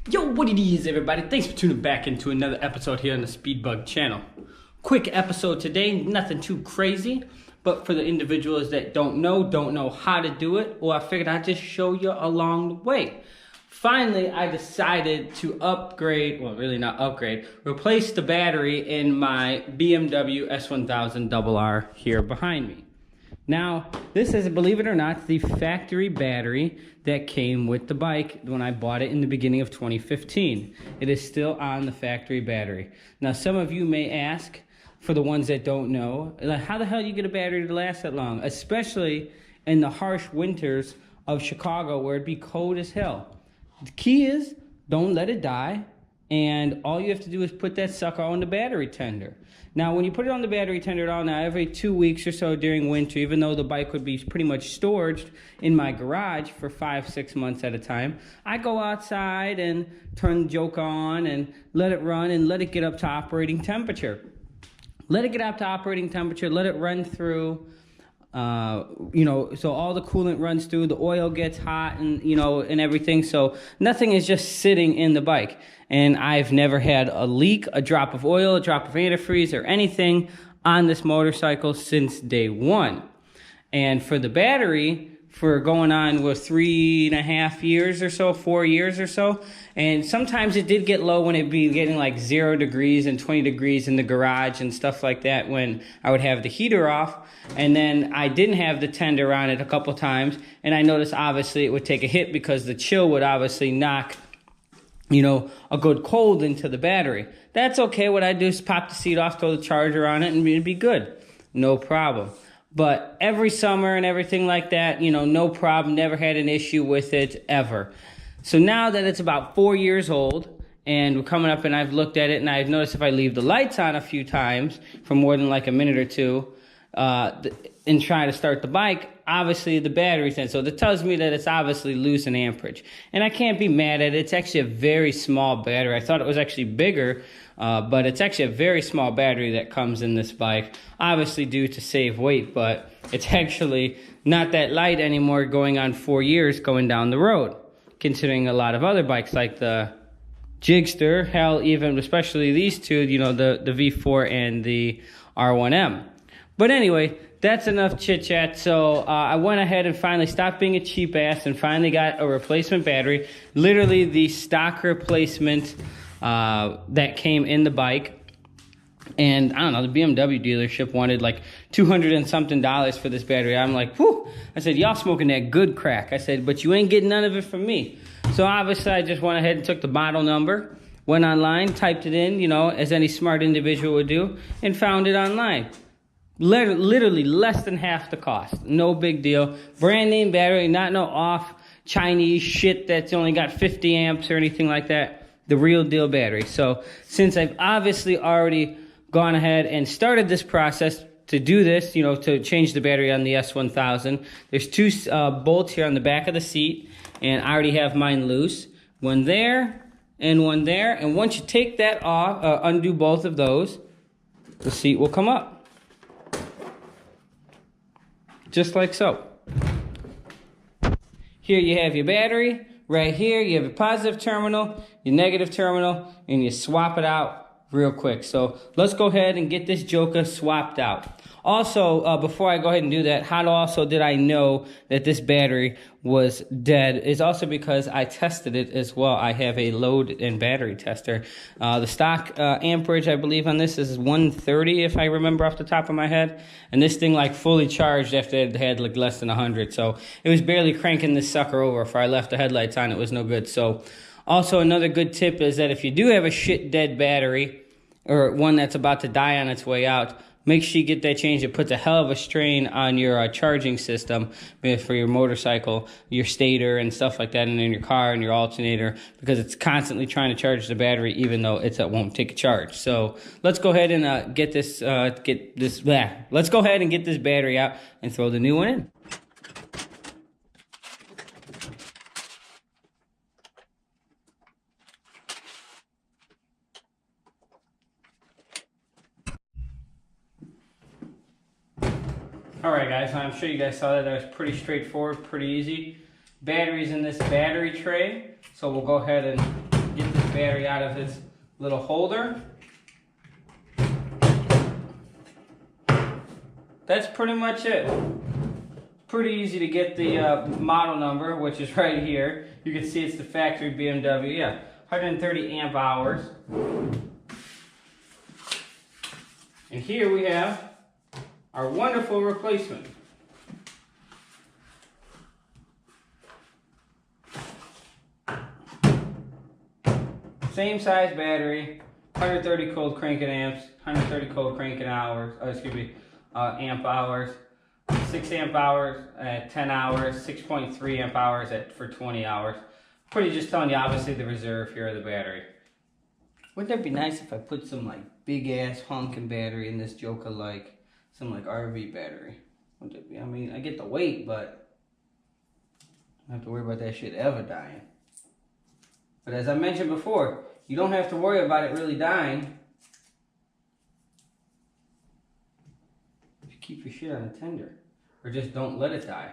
Yo, what it is, everybody? Thanks for tuning back into another episode here on the Speedbug channel. Quick episode today, nothing too crazy, but for the individuals that don't know how to do it, well, I figured I'd just show you along the way. Finally, I decided to upgrade, well, really not upgrade, replace the battery in my BMW S1000RR here behind me. Now, this is, believe it or not, the factory battery that came with the bike when I bought it in the beginning of 2015. It is still on the factory battery. Now, some of you may ask, for the ones that don't know, like, how the hell do you get a battery to last that long? Especially in the harsh winters of Chicago where it'd be cold as hell. The key is, don't let it die, and all you have to do is put that sucker on the battery tender. Now, when you put it on the battery tender at all, now every 2 weeks or so during winter, even though the bike would be pretty much stored in my garage for 5-6 months at a time, I go outside and turn the joke on and let it run and let it get up to operating temperature. Let it get up to operating temperature, let it run through, so all the coolant runs through, the oil gets hot and, and everything. So nothing is just sitting in the bike. And I've never had a leak, a drop of oil, a drop of antifreeze, or anything on this motorcycle since day one. And for the battery, for going on with 3.5 years or so, 4 years or so, and sometimes it did get low when it'd be getting like 0 degrees and 20 degrees in the garage and stuff like that when I would have the heater off. And then I didn't have the tender on it a couple times, and I noticed obviously it would take a hit because the chill would obviously knock a good cold into the battery. That's okay. What I do is pop the seat off, throw the charger on it, and it'd be good. No problem. But every summer and everything like that, no problem. Never had an issue with it ever. So now that it's about 4 years old, and we're coming up and I've looked at it, and I've noticed if I leave the lights on a few times for more than like a minute or two, and try to start the bike, obviously the battery's in. So that tells me that it's obviously losing amperage. And I can't be mad at it. It's actually a very small battery. I thought it was actually bigger, but it's actually a very small battery that comes in this bike, obviously due to save weight, but it's actually not that light anymore going on 4 years going down the road, considering a lot of other bikes like the Jigster, hell, even especially these two, the V4 and the R1M. But anyway, that's enough chit-chat. So I went ahead and finally stopped being a cheap ass and finally got a replacement battery. Literally the stock replacement that came in the bike. And I don't know, the BMW dealership wanted like $200 and something for this battery. I'm like, whew. I said, y'all smoking that good crack. I said, but you ain't getting none of it from me. So obviously I just went ahead and took the model number, went online, typed it in, as any smart individual would do, and found it online. Literally less than half the cost. No big deal. Brand name battery, not no off Chinese shit that's only got 50 amps or anything like that. The real deal battery. So since I've obviously already gone ahead and started this process to do this, to change the battery on the S1000, there's two bolts here on the back of the seat, and I already have mine loose. One there and one there. And once you take that off, undo both of those, the seat will come up. Just like so. Here you have your battery. Right here you have your positive terminal, your negative terminal, and you swap it out real quick. So let's go ahead and get this joker swapped out. Also, before I go ahead and do that, how also did I know that this battery was dead is also because I tested it as well. I have a load and battery tester. The stock amperage, I believe, on this is 130, if I remember off the top of my head. And this thing, like, fully charged after it had, like, less than 100. So it was barely cranking this sucker over. If I left the headlights on, it was no good. So also another good tip is that if you do have a shit dead battery, or one that's about to die on its way out, make sure you get that changed. It puts a hell of a strain on your charging system for your motorcycle, your stator and stuff like that, and in your car and your alternator, because it's constantly trying to charge the battery even though it won't take a charge. So let's go ahead and let's go ahead and get this battery out and throw the new one in. Alright guys, I'm sure you guys saw that. That was pretty straightforward, pretty easy. Batteries in this battery tray. So we'll go ahead and battery out of its little holder. That's pretty much it. Pretty easy to get the model number, which is right here. You can see it's the factory BMW, yeah. 130 amp hours. And here we have our wonderful replacement. Same size battery, 130 cold cranking amps, 130 cold cranking hours, amp hours, 6 amp hours at 10 hours, 6.3 amp hours for 20 hours. Pretty just telling you obviously the reserve here of the battery. Wouldn't that be nice if I put some like big ass honking battery in this Joker, like some like RV battery? Wouldn't it be? I mean, I get the weight, but I don't have to worry about that shit ever dying. But as I mentioned before, you don't have to worry about it really dying if you keep your shit on a tender, or just don't let it die.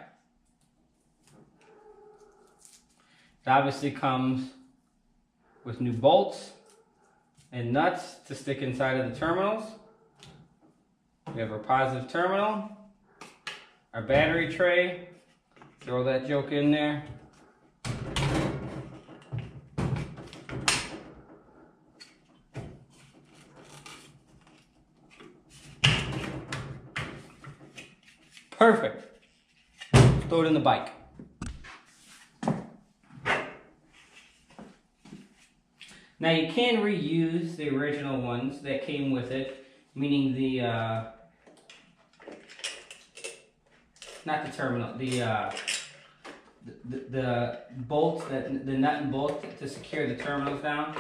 It obviously comes with new bolts and nuts to stick inside of the terminals. We have our positive terminal, our battery tray, throw that joke in there. Perfect. Throw it in the bike. Now you can reuse the original ones that came with it, meaning the not the terminal, the bolts, the nut and bolt to secure the terminals down.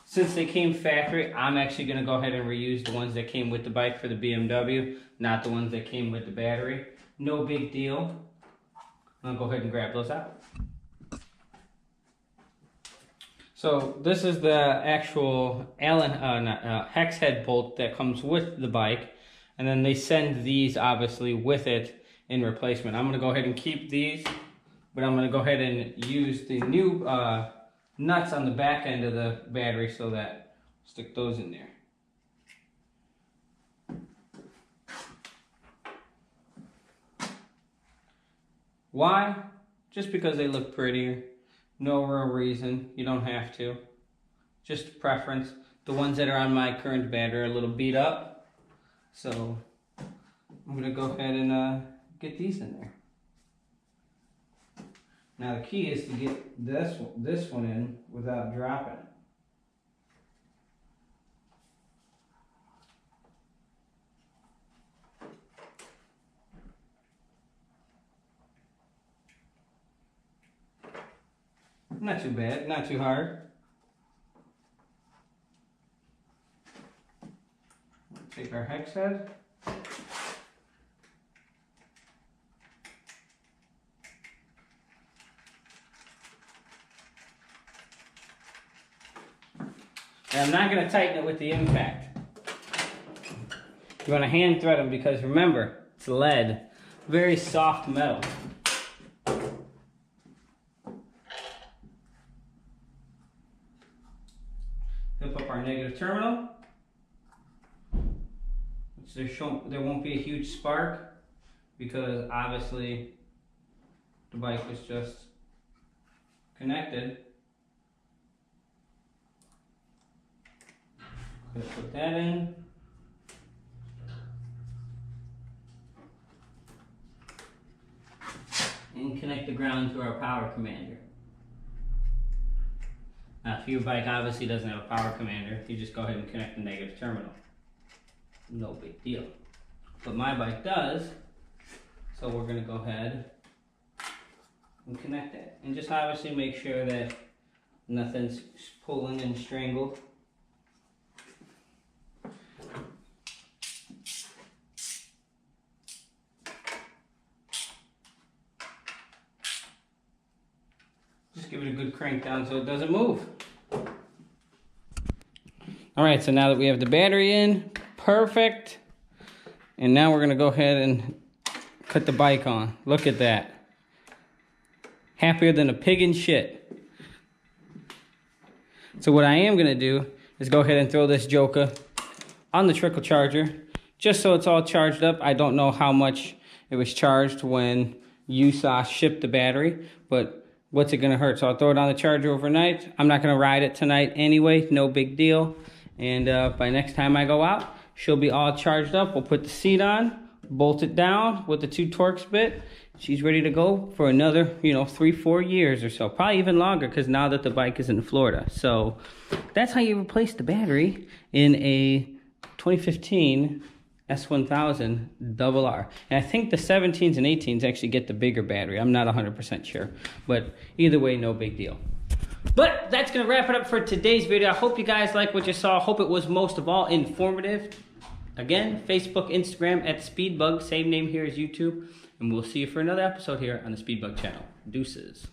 Since they came factory, I'm actually going to go ahead and reuse the ones that came with the bike for the BMW, not the ones that came with the battery. No big deal. I'll go ahead and grab those out. So this is the actual hex head bolt that comes with the bike, and then they send these obviously with it in replacement. I'm going to go ahead and keep these, but I'm going to go ahead and use the new nuts on the back end of the battery so that stick those in there. Why? Just because they look prettier. No real reason. You don't have to. Just preference. The ones that are on my current battery are a little beat up, so I'm going to go ahead and get these in there. Now the key is to get this one in without dropping it. Not too bad, not too hard. Take our hex head. And I'm not going to tighten it with the impact. You want to hand thread them because remember, it's lead. Very soft metal. Flip up our negative terminal. Which there won't be a huge spark because obviously the bike was just connected. Let's put that in. And connect the ground to our power commander. Now, if your bike obviously doesn't have a power commander, you just go ahead and connect the negative terminal. No big deal. But my bike does, so we're going to go ahead and connect it. And just obviously make sure that nothing's pulling and strangled. Just give it a good crank down so it doesn't move. Alright, so now that we have the battery in, perfect. And now we're going to go ahead and cut the bike on. Look at that. Happier than a pig in shit. So what I am gonna do is go ahead and throw this joker on the trickle charger, just so it's all charged up. I don't know how much it was charged when USA shipped the battery, but what's it gonna hurt? So I'll throw it on the charger overnight. I'm not gonna ride it tonight anyway, no big deal. And by next time I go out, she'll be all charged up. We'll put the seat on, bolt it down with the 2 Torx bit. She's ready to go for another, 3-4 years or so, probably even longer, because now that the bike is in Florida. So that's how you replace the battery in a 2015 S1000RR. And I think the 17s and 18s actually get the bigger battery. I'm not 100% sure, but either way, no big deal. But that's gonna wrap it up for today's video. I hope you guys like what you saw. I hope it was most of all informative. Again, Facebook, Instagram at Speedbug, same name here as YouTube. And we'll see you for another episode here on the Speedbug channel. Deuces.